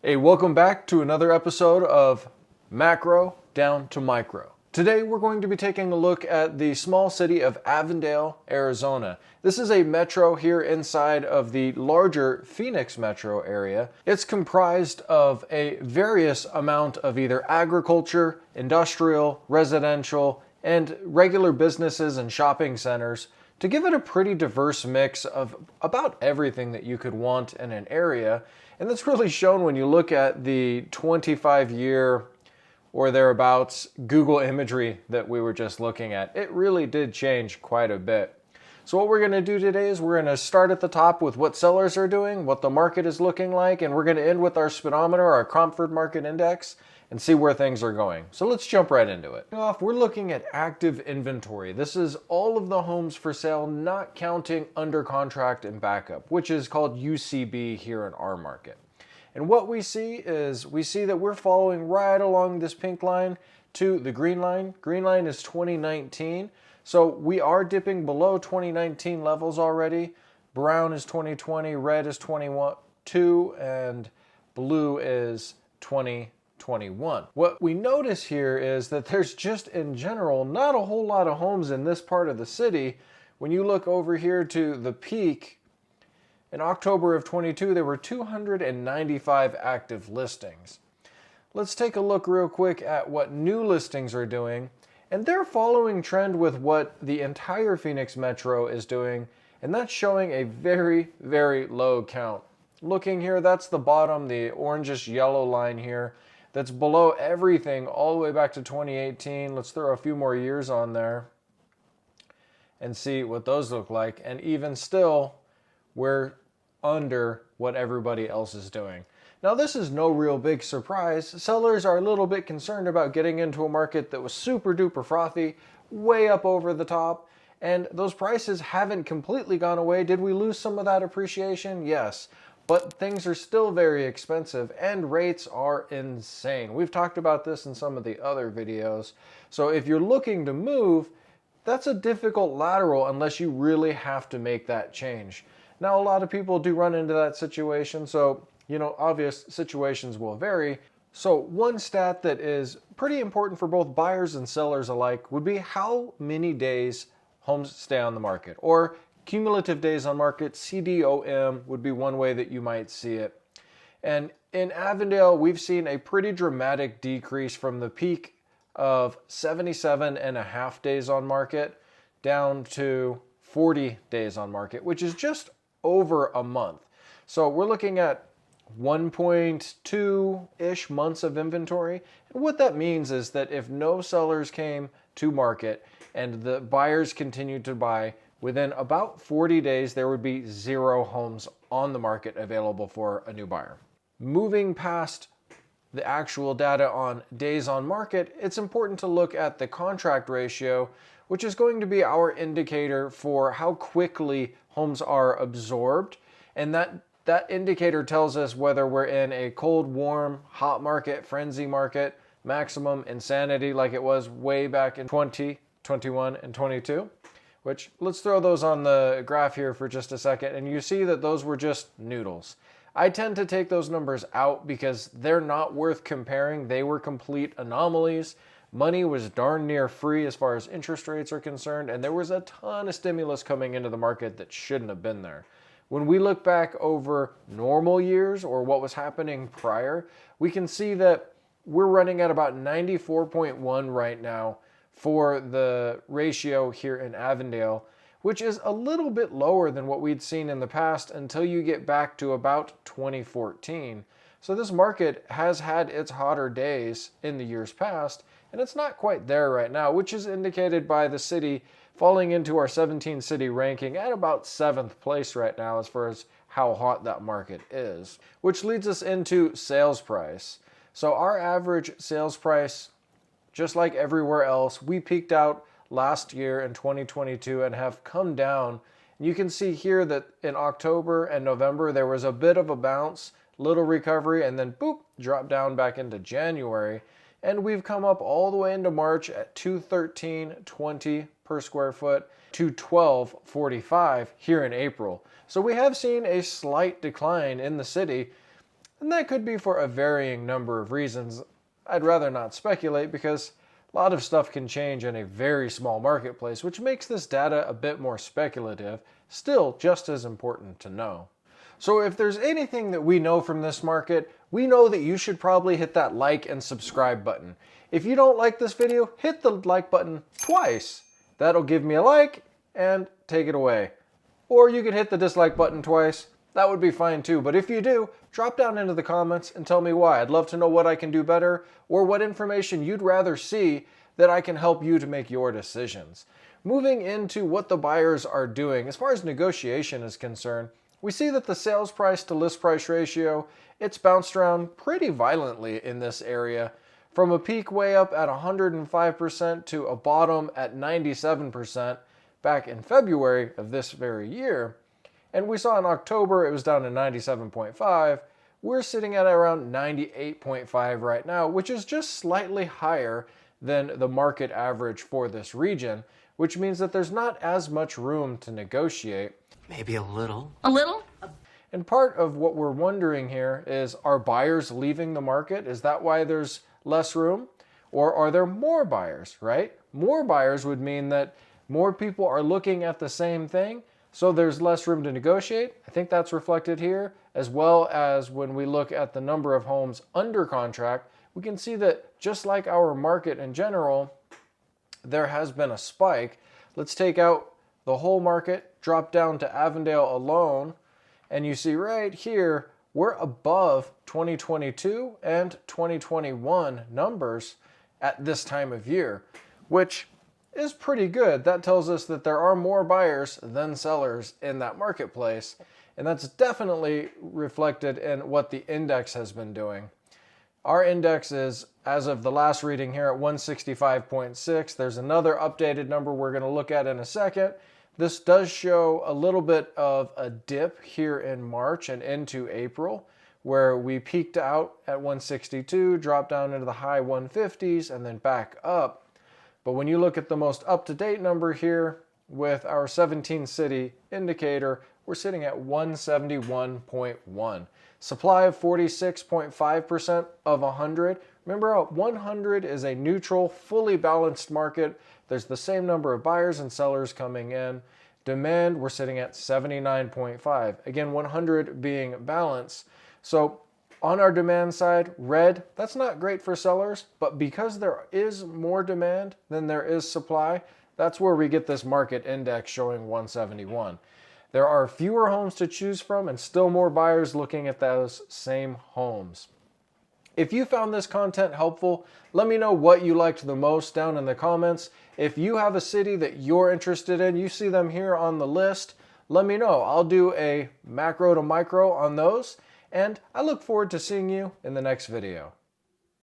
Hey, welcome back to another episode of Macro Down to Micro. Today we're going to be taking a look at the small city of Avondale, Arizona. This is a metro here inside of the larger Phoenix metro area. It's comprised of a various amount of either agriculture, industrial, residential, and regular businesses and shopping centers to give it a pretty diverse mix of about everything that you could want in an area. And that's really shown when you look at the 25-year or thereabouts Google imagery that we were just looking at. It really did change quite a bit. So what we're going to do today is we're going to start at the top with what sellers are doing, what the market is looking like, and we're going to end with our speedometer, our Cromford Market Index, and see where things are going. So let's jump right into it. We're looking at active inventory. This is all of the homes for sale, not counting under contract and backup, which is called UCB here in our market. And what we see is that we're following right along this pink line to the green line. Green line is 2019. So we are dipping below 2019 levels already. Brown is 2020, red is 22, and blue is 2021. What we notice here is that there's just in general not a whole lot of homes in this part of the city. When you look over here to the peak, in October of 22, there were 295 active listings. Let's take a look real quick at what new listings are doing, and they're following trend with what the entire Phoenix Metro is doing, and that's showing a very, very low count. Looking here, that's the bottom, the orangish yellow line here. That's below everything all the way back to 2018. Let's throw a few more years on there and see what those look like. And even still, we're under what everybody else is doing. Now, this is no real big surprise. Sellers are a little bit concerned about getting into a market that was super duper frothy, way up over the top, and those prices haven't completely gone away. Did we lose some of that appreciation? Yes. But things are still very expensive and rates are insane. We've talked about this in some of the other videos. So if you're looking to move, that's a difficult lateral unless you really have to make that change. Now, a lot of people do run into that situation. So, obvious situations will vary. So one stat that is pretty important for both buyers and sellers alike would be how many days homes stay on the market, or cumulative days on market. CDOM would be one way that you might see it. And in Avondale, we've seen a pretty dramatic decrease from the peak of 77.5 days on market down to 40 days on market, which is just over a month. So we're looking at 1.2-ish months of inventory. And what that means is that if no sellers came to market and the buyers continued to buy, within about 40 days, there would be 0 homes on the market available for a new buyer. Moving past the actual data on days on market, it's important to look at the contract ratio, which is going to be our indicator for how quickly homes are absorbed. And that indicator tells us whether we're in a cold, warm, hot market, frenzy market, maximum insanity like it was way back in 20, 21, and 22. Which, let's throw those on the graph here for just a second, and you see that those were just noodles. I tend to take those numbers out because they're not worth comparing. They were complete anomalies. Money was darn near free as far as interest rates are concerned, and there was a ton of stimulus coming into the market that shouldn't have been there. When we look back over normal years or what was happening prior, we can see that we're running at about 94.1 right now for the ratio here in Avondale, which is a little bit lower than what we'd seen in the past until you get back to about 2014. So this market has had its hotter days in the years past, and it's not quite there right now, which is indicated by the city falling into our 17 city ranking at about 7th place right now as far as how hot that market is. Which leads us into sales price. So our average sales price, just like everywhere else, we peaked out last year in 2022 and have come down. You can see here that in October and November, there was a bit of a bounce, little recovery, and then boop, dropped down back into January. And we've come up all the way into March at $213.20 per square foot to $12.45 here in April. So we have seen a slight decline in the city. And that could be for a varying number of reasons. I'd rather not speculate because a lot of stuff can change in a very small marketplace, which makes this data a bit more speculative, still just as important to know. So if there's anything that we know from this market, we know that you should probably hit that like and subscribe button. If you don't like this video, hit the like button twice. That'll give me a like and take it away. Or you could hit the dislike button twice. That would be fine too. But if you do, drop down into the comments and tell me why. I'd love to know what I can do better or what information you'd rather see that I can help you to make your decisions. Moving into what the buyers are doing, as far as negotiation is concerned, we see that the sales price to list price ratio, it's bounced around pretty violently in this area, from a peak way up at 105% to a bottom at 97% back in February of this very year. And we saw in October it was down to 97.5. We're sitting at around 98.5 right now, which is just slightly higher than the market average for this region, which means that there's not as much room to negotiate. Maybe a little. A little? And part of what we're wondering here is, are buyers leaving the market? Is that why there's less room? Or are there more buyers, right? More buyers would mean that more people are looking at the same thing, so there's less room to negotiate. I think that's reflected here, as well as when we look at the number of homes under contract, we can see that just like our market in general, there has been a spike. Let's take out the whole market, drop down to Avondale alone, and you see right here, we're above 2022 and 2021 numbers at this time of year, which is pretty good. That tells us that there are more buyers than sellers in that marketplace, and that's definitely reflected in what the index has been doing. Our index is, as of the last reading here, at 165.6. There's another updated number we're going to look at in a second. This does show a little bit of a dip here in March and into April, where we peaked out at 162, dropped down into the high 150s, and then back up. But when you look at the most up-to-date number here with our 17-city indicator, we're sitting at 171.1. Supply of 46.5% of 100. Remember, 100 is a neutral, fully balanced market. There's the same number of buyers and sellers coming in. Demand, we're sitting at 79.5. Again, 100 being balanced. So on our demand side, red, that's not great for sellers, but because there is more demand than there is supply, that's where we get this market index showing 171. There are fewer homes to choose from and still more buyers looking at those same homes. If you found this content helpful, let me know what you liked the most down in the comments. If you have a city that you're interested in, you see them here on the list, let me know. I'll do a macro to micro on those. And I look forward to seeing you in the next video.